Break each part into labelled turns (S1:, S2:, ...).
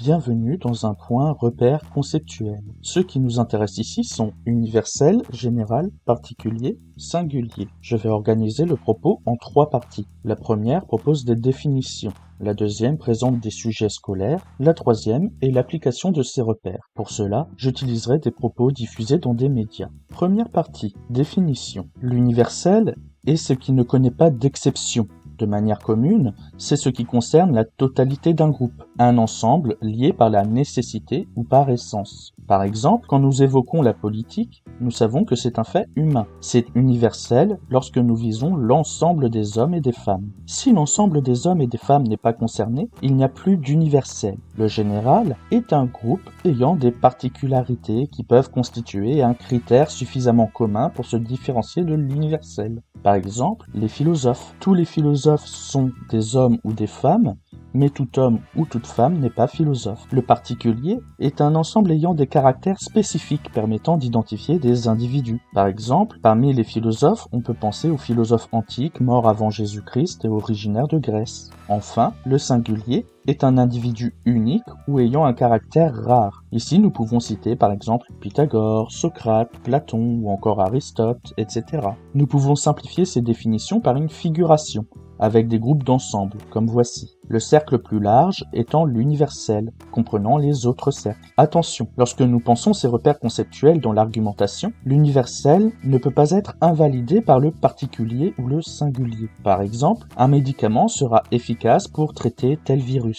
S1: Bienvenue dans un point repère conceptuel. Ceux qui nous intéressent ici sont universel, général, particulier, singulier. Je vais organiser le propos en 3 parties. La première propose des définitions. La deuxième présente des sujets scolaires. La troisième est l'application de ces repères. Pour cela, j'utiliserai des propos diffusés dans des médias. Première partie, définition. L'universel est ce qui ne connaît pas d'exception. De manière commune, c'est ce qui concerne la totalité d'un groupe, un ensemble lié par la nécessité ou par essence. Par exemple, quand nous évoquons la politique, nous savons que c'est un fait humain. C'est universel lorsque nous visons l'ensemble des hommes et des femmes. Si l'ensemble des hommes et des femmes n'est pas concerné, il n'y a plus d'universel. Le général est un groupe ayant des particularités qui peuvent constituer un critère suffisamment commun pour se différencier de l'universel. Par exemple, les philosophes. Tous les philosophes sont des hommes ou des femmes, mais tout homme ou toute femme n'est pas philosophe. Le particulier est un ensemble ayant des caractères spécifiques permettant d'identifier des individus. Par exemple, parmi les philosophes, on peut penser aux philosophes antiques morts avant Jésus-Christ et originaires de Grèce. Enfin, le singulier est un individu unique ou ayant un caractère rare. Ici, nous pouvons citer par exemple Pythagore, Socrate, Platon ou encore Aristote, etc. Nous pouvons simplifier ces définitions par une figuration, avec des groupes d'ensemble, comme voici. Le cercle plus large étant l'universel, comprenant les autres cercles. Attention, lorsque nous pensons ces repères conceptuels dans l'argumentation, l'universel ne peut pas être invalidé par le particulier ou le singulier. Par exemple, un médicament sera efficace pour traiter tel virus.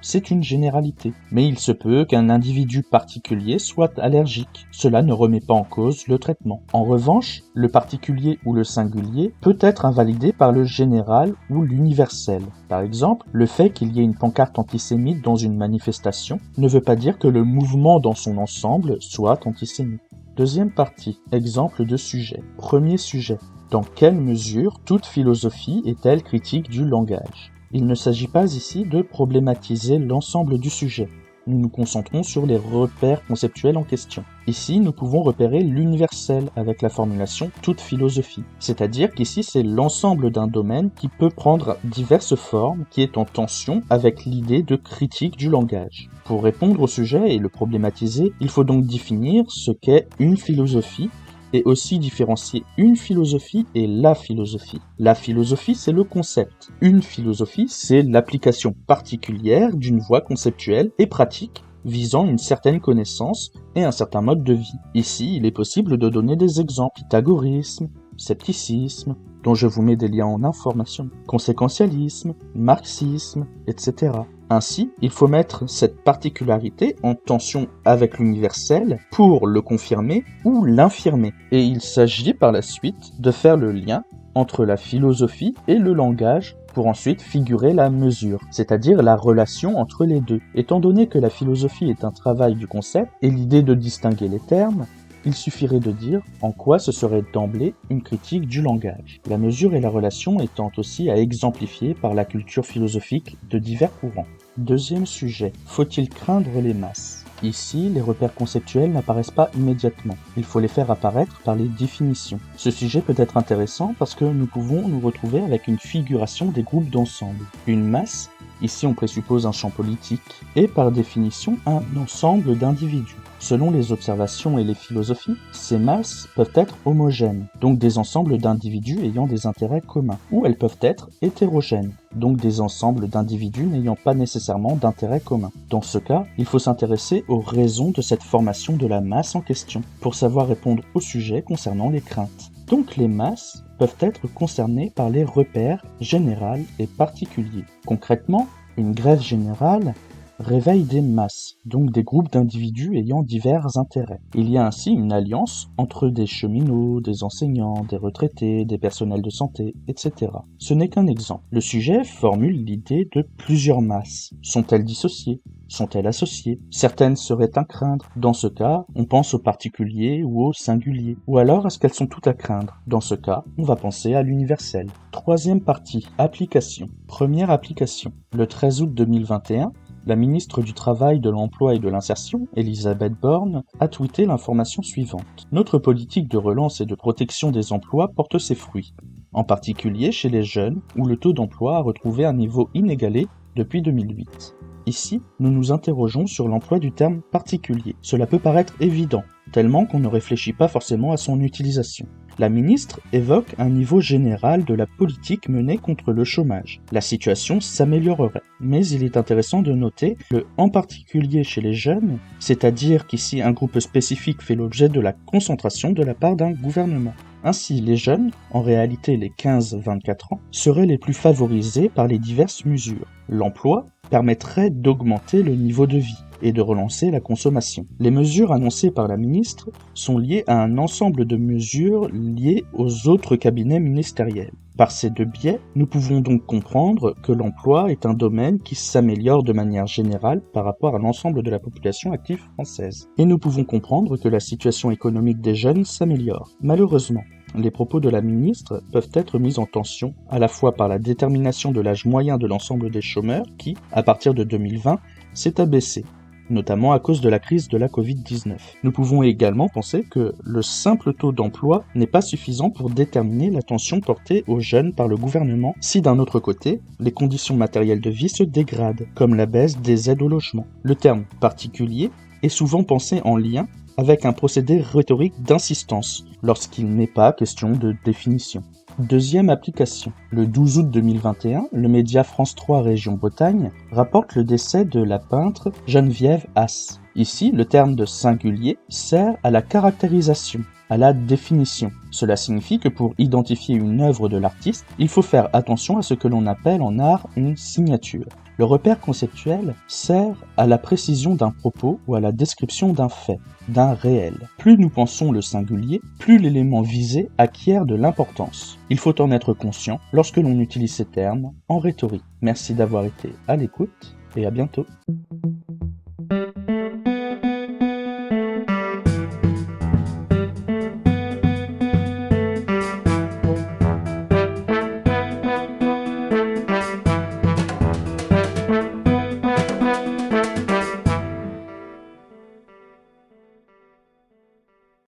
S1: C'est une généralité, mais il se peut qu'un individu particulier soit allergique. Cela ne remet pas en cause le traitement. En revanche, le particulier ou le singulier peut être invalidé par le général ou l'universel. Par exemple, le fait qu'il y ait une pancarte antisémite dans une manifestation ne veut pas dire que le mouvement dans son ensemble soit antisémite. Deuxième partie, exemple de sujet. Premier sujet. Dans quelle mesure toute philosophie est-elle critique du langage ? Il ne s'agit pas ici de problématiser l'ensemble du sujet. Nous nous concentrons sur les repères conceptuels en question. Ici, nous pouvons repérer l'universel avec la formulation « toute philosophie », c'est-à-dire qu'ici, c'est l'ensemble d'un domaine qui peut prendre diverses formes, qui est en tension avec l'idée de critique du langage. Pour répondre au sujet et le problématiser, il faut donc définir ce qu'est une philosophie, et aussi différencier une philosophie et la philosophie. La philosophie, c'est le concept. Une philosophie, c'est l'application particulière d'une voie conceptuelle et pratique visant une certaine connaissance et un certain mode de vie. Ici, il est possible de donner des exemples. Pythagorisme, scepticisme, dont je vous mets des liens en information, conséquentialisme, marxisme, etc. Ainsi, il faut mettre cette particularité en tension avec l'universel pour le confirmer ou l'infirmer. Et il s'agit par la suite de faire le lien entre la philosophie et le langage pour ensuite figurer la mesure, c'est-à-dire la relation entre les deux. Étant donné que la philosophie est un travail du concept et l'idée de distinguer les termes, il suffirait de dire en quoi ce serait d'emblée une critique du langage. La mesure et la relation étant aussi à exemplifier par la culture philosophique de divers courants. Deuxième sujet, faut-il craindre les masses ? Ici, les repères conceptuels n'apparaissent pas immédiatement. Il faut les faire apparaître par les définitions. Ce sujet peut être intéressant parce que nous pouvons nous retrouver avec une figuration des groupes d'ensemble. Une masse, ici on présuppose un champ politique, est par définition un ensemble d'individus. Selon les observations et les philosophies, ces masses peuvent être homogènes, donc des ensembles d'individus ayant des intérêts communs, ou elles peuvent être hétérogènes, donc des ensembles d'individus n'ayant pas nécessairement d'intérêts communs. Dans ce cas, il faut s'intéresser aux raisons de cette formation de la masse en question, pour savoir répondre au sujet concernant les craintes. Donc les masses peuvent être concernées par les repères général et particuliers. Concrètement, une grève générale réveille des masses, donc des groupes d'individus ayant divers intérêts. Il y a ainsi une alliance entre des cheminots, des enseignants, des retraités, des personnels de santé, etc. Ce n'est qu'un exemple. Le sujet formule l'idée de plusieurs masses. Sont-elles dissociées ? Sont-elles associées ? Certaines seraient à craindre. Dans ce cas, on pense au particulier ou au singulier. Ou alors, est-ce qu'elles sont toutes à craindre ? Dans ce cas, on va penser à l'universel. Troisième partie, application. Première application. Le 13 août 2021, la ministre du Travail, de l'Emploi et de l'Insertion, Elisabeth Borne, a tweeté l'information suivante. Notre politique de relance et de protection des emplois porte ses fruits, en particulier chez les jeunes, où le taux d'emploi a retrouvé un niveau inégalé depuis 2008. Ici, nous nous interrogeons sur l'emploi du terme particulier. Cela peut paraître évident, tellement qu'on ne réfléchit pas forcément à son utilisation. La ministre évoque un niveau général de la politique menée contre le chômage. La situation s'améliorerait, mais il est intéressant de noter que, en particulier chez les jeunes, c'est-à-dire qu'ici un groupe spécifique fait l'objet de la concentration de la part d'un gouvernement. Ainsi, les jeunes, en réalité les 15-24 ans, seraient les plus favorisés par les diverses mesures. L'emploi permettrait d'augmenter le niveau de vie et de relancer la consommation. Les mesures annoncées par la ministre sont liées à un ensemble de mesures liées aux autres cabinets ministériels. Par ces deux biais, nous pouvons donc comprendre que l'emploi est un domaine qui s'améliore de manière générale par rapport à l'ensemble de la population active française. Et nous pouvons comprendre que la situation économique des jeunes s'améliore. Malheureusement, les propos de la ministre peuvent être mis en tension à la fois par la détermination de l'âge moyen de l'ensemble des chômeurs qui, à partir de 2020, s'est abaissé, notamment à cause de la crise de la Covid-19. Nous pouvons également penser que le simple taux d'emploi n'est pas suffisant pour déterminer l'attention portée aux jeunes par le gouvernement si d'un autre côté, les conditions matérielles de vie se dégradent, comme la baisse des aides au logement. Le terme particulier est souvent pensé en lien avec un procédé rhétorique d'insistance, lorsqu'il n'est pas question de définition. Deuxième application. Le 12 août 2021, le média France 3 Région Bretagne rapporte le décès de la peintre Geneviève Haas. Ici, le terme de singulier sert à la caractérisation, à la définition. Cela signifie que pour identifier une œuvre de l'artiste, il faut faire attention à ce que l'on appelle en art une signature. Le repère conceptuel sert à la précision d'un propos ou à la description d'un fait, d'un réel. Plus nous pensons le singulier, plus l'élément visé acquiert de l'importance. Il faut en être conscient lorsque l'on utilise ces termes en rhétorique. Merci d'avoir été à l'écoute et à bientôt.